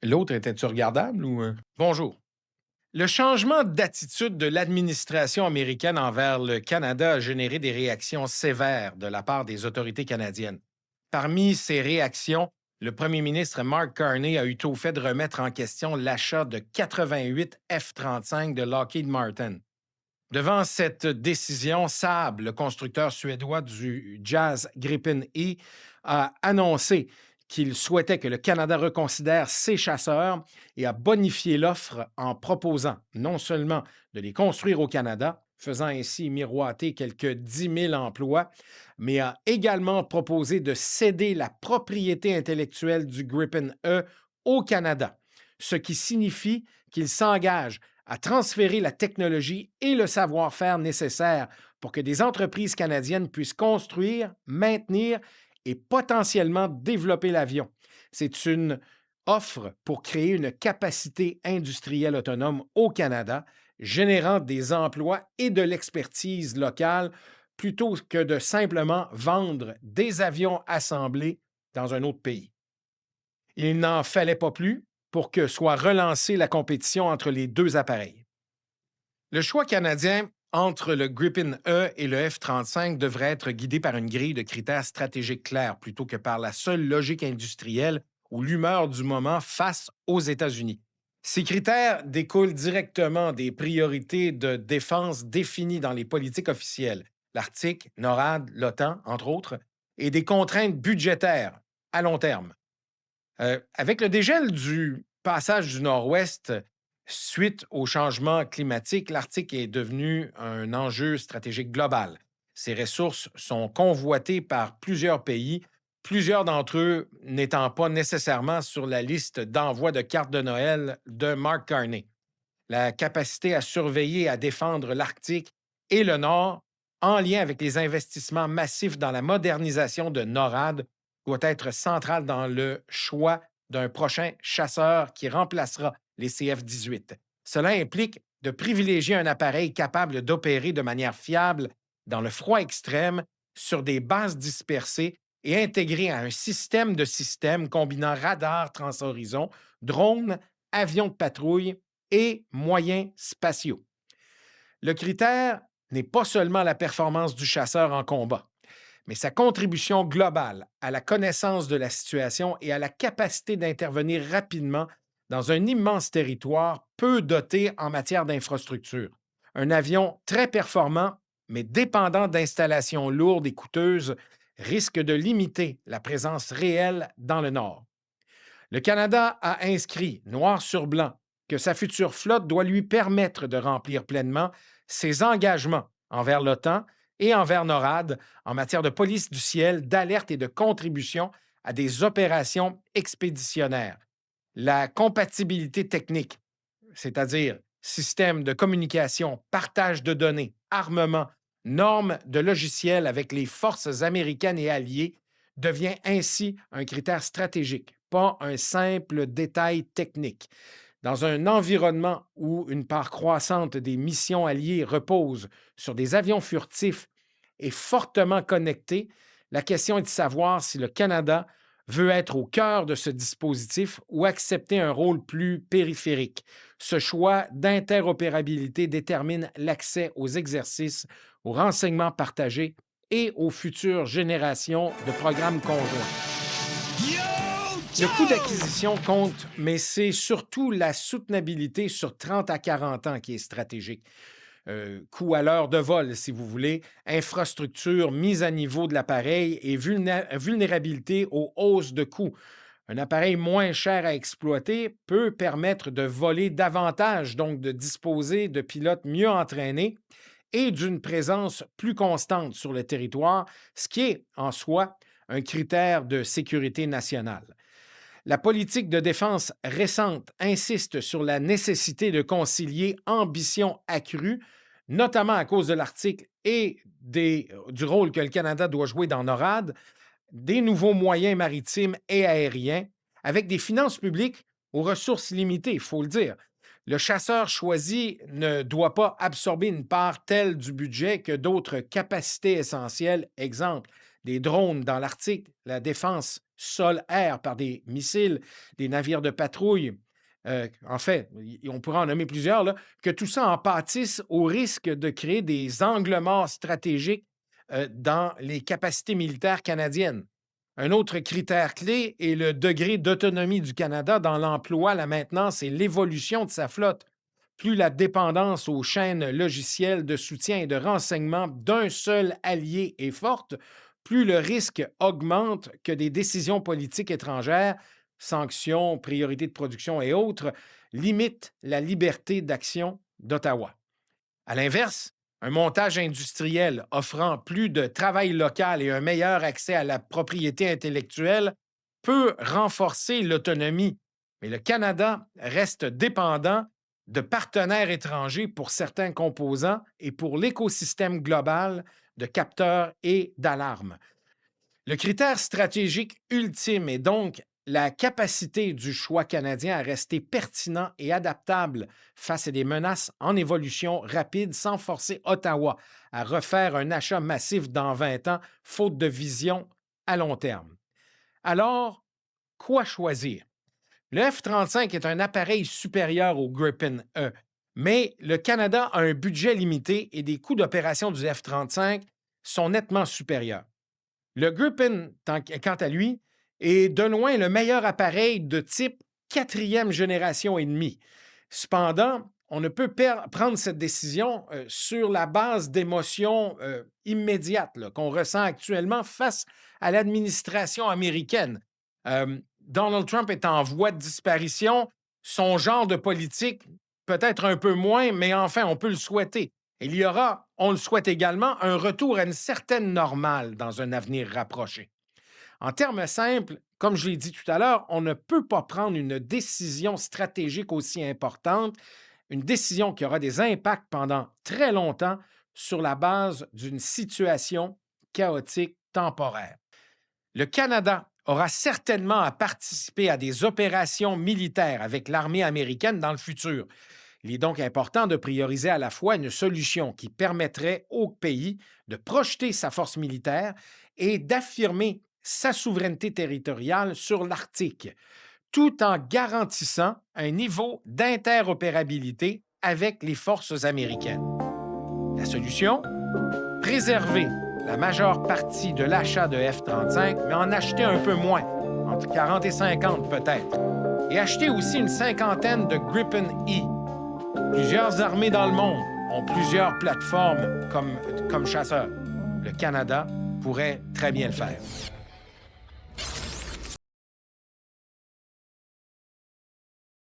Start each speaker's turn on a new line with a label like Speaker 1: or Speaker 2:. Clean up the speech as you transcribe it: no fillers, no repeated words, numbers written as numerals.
Speaker 1: L'autre était-tu regardable ou? Bonjour. Le changement d'attitude de l'administration américaine envers le Canada a généré des réactions sévères de la part des autorités canadiennes. Parmi ces réactions, le premier ministre Mark Carney a eu tôt fait de remettre en question l'achat de 88 F-35 de Lockheed Martin. Devant cette décision, Saab, le constructeur suédois du Jazz Gripen E, a annoncé qu'il souhaitait que le Canada reconsidère ses chasseurs et a bonifié l'offre en proposant non seulement de les construire au Canada, faisant ainsi miroiter quelques 10 000 emplois, mais a également proposé de céder la propriété intellectuelle du Gripen E au Canada, ce qui signifie qu'il s'engage à transférer la technologie et le savoir-faire nécessaires pour que des entreprises canadiennes puissent construire, maintenir et potentiellement développer l'avion. C'est une offre pour créer une capacité industrielle autonome au Canada, générant des emplois et de l'expertise locale plutôt que de simplement vendre des avions assemblés dans un autre pays. Il n'en fallait pas plus pour que soit relancée la compétition entre les deux appareils. Le choix canadien entre le Gripen E et le F-35 devrait être guidé par une grille de critères stratégiques clairs plutôt que par la seule logique industrielle ou l'humeur du moment face aux États-Unis. Ces critères découlent directement des priorités de défense définies dans les politiques officielles, l'Arctique, NORAD, l'OTAN, entre autres, et des contraintes budgétaires à long terme. Avec le dégel du passage du Nord-Ouest suite au changement climatique, l'Arctique est devenu un enjeu stratégique global. Ses ressources sont convoitées par plusieurs pays, plusieurs d'entre eux n'étant pas nécessairement sur la liste d'envoi de cartes de Noël de Mark Carney. La capacité à surveiller et à défendre l'Arctique et le Nord, en lien avec les investissements massifs dans la modernisation de NORAD, doit être centrale dans le choix d'un prochain chasseur qui remplacera les CF-18. Cela implique de privilégier un appareil capable d'opérer de manière fiable dans le froid extrême sur des bases dispersées et intégré à un système de systèmes combinant radars transhorizon, drones, avions de patrouille et moyens spatiaux. Le critère n'est pas seulement la performance du chasseur en combat, mais sa contribution globale à la connaissance de la situation et à la capacité d'intervenir rapidement dans un immense territoire peu doté en matière d'infrastructure. Un avion très performant, mais dépendant d'installations lourdes et coûteuses, risque de limiter la présence réelle dans le Nord. Le Canada a inscrit, noir sur blanc, que sa future flotte doit lui permettre de remplir pleinement ses engagements envers l'OTAN et envers NORAD en matière de police du ciel, d'alerte et de contribution à des opérations expéditionnaires. La compatibilité technique, c'est-à-dire système de communication, partage de données, armement, normes de logiciels avec les forces américaines et alliées, devient ainsi un critère stratégique, pas un simple détail technique. Dans un environnement où une part croissante des missions alliées repose sur des avions furtifs et fortement connectés, la question est de savoir si le Canada veut être au cœur de ce dispositif ou accepter un rôle plus périphérique. Ce choix d'interopérabilité détermine l'accès aux exercices, aux renseignements partagés et aux futures générations de programmes conjoints. Le coût d'acquisition compte, mais c'est surtout la soutenabilité sur 30 à 40 ans qui est stratégique. Coût à l'heure de vol, si vous voulez, infrastructure, mise à niveau de l'appareil et vulnérabilité aux hausses de coûts. Un appareil moins cher à exploiter peut permettre de voler davantage, donc de disposer de pilotes mieux entraînés et d'une présence plus constante sur le territoire, ce qui est en soi un critère de sécurité nationale. La politique de défense récente insiste sur la nécessité de concilier ambition accrue, notamment à cause de l'Arctique et du rôle que le Canada doit jouer dans NORAD, des nouveaux moyens maritimes et aériens, avec des finances publiques aux ressources limitées, il faut le dire. Le chasseur choisi ne doit pas absorber une part telle du budget que d'autres capacités essentielles, exemple des drones dans l'Arctique, la défense sol-air, par des missiles, des navires de patrouille. En fait, on pourrait en nommer plusieurs, là, que tout ça en pâtisse au risque de créer des angles morts stratégiques dans les capacités militaires canadiennes. Un autre critère clé est le degré d'autonomie du Canada dans l'emploi, la maintenance et l'évolution de sa flotte. Plus la dépendance aux chaînes logicielles de soutien et de renseignement d'un seul allié est forte, plus le risque augmente que des décisions politiques étrangères, sanctions, priorités de production et autres, limitent la liberté d'action d'Ottawa. À l'inverse, un montage industriel offrant plus de travail local et un meilleur accès à la propriété intellectuelle peut renforcer l'autonomie, mais le Canada reste dépendant de partenaires étrangers pour certains composants et pour l'écosystème global de capteurs et d'alarmes. Le critère stratégique ultime est donc la capacité du choix canadien à rester pertinent et adaptable face à des menaces en évolution rapide sans forcer Ottawa à refaire un achat massif dans 20 ans, faute de vision à long terme. Alors, quoi choisir? Le F-35 est un appareil supérieur au Gripen E, mais le Canada a un budget limité et des coûts d'opération du F-35 sont nettement supérieurs. Le Gripen, quant à lui, est de loin le meilleur appareil de type quatrième génération et demie. Cependant, on ne peut prendre cette décision sur la base d'émotions immédiates là, qu'on ressent actuellement face à l'administration américaine. Donald Trump est en voie de disparition. Son genre de politique, peut-être un peu moins, mais enfin, on peut le souhaiter. Il y aura, on le souhaite également, un retour à une certaine normale dans un avenir rapproché. En termes simples, comme je l'ai dit tout à l'heure, on ne peut pas prendre une décision stratégique aussi importante, une décision qui aura des impacts pendant très longtemps sur la base d'une situation chaotique temporaire. Le Canada aura certainement à participer à des opérations militaires avec l'armée américaine dans le futur. Il est donc important de prioriser à la fois une solution qui permettrait au pays de projeter sa force militaire et d'affirmer sa souveraineté territoriale sur l'Arctique, tout en garantissant un niveau d'interopérabilité avec les forces américaines. La solution? Préserver la majeure partie de l'achat de F-35, mais en acheter un peu moins, entre 40 et 50 peut-être, et acheter aussi une cinquantaine de Gripen E. Plusieurs armées dans le monde ont plusieurs plateformes comme chasseurs. Le Canada pourrait très bien le faire.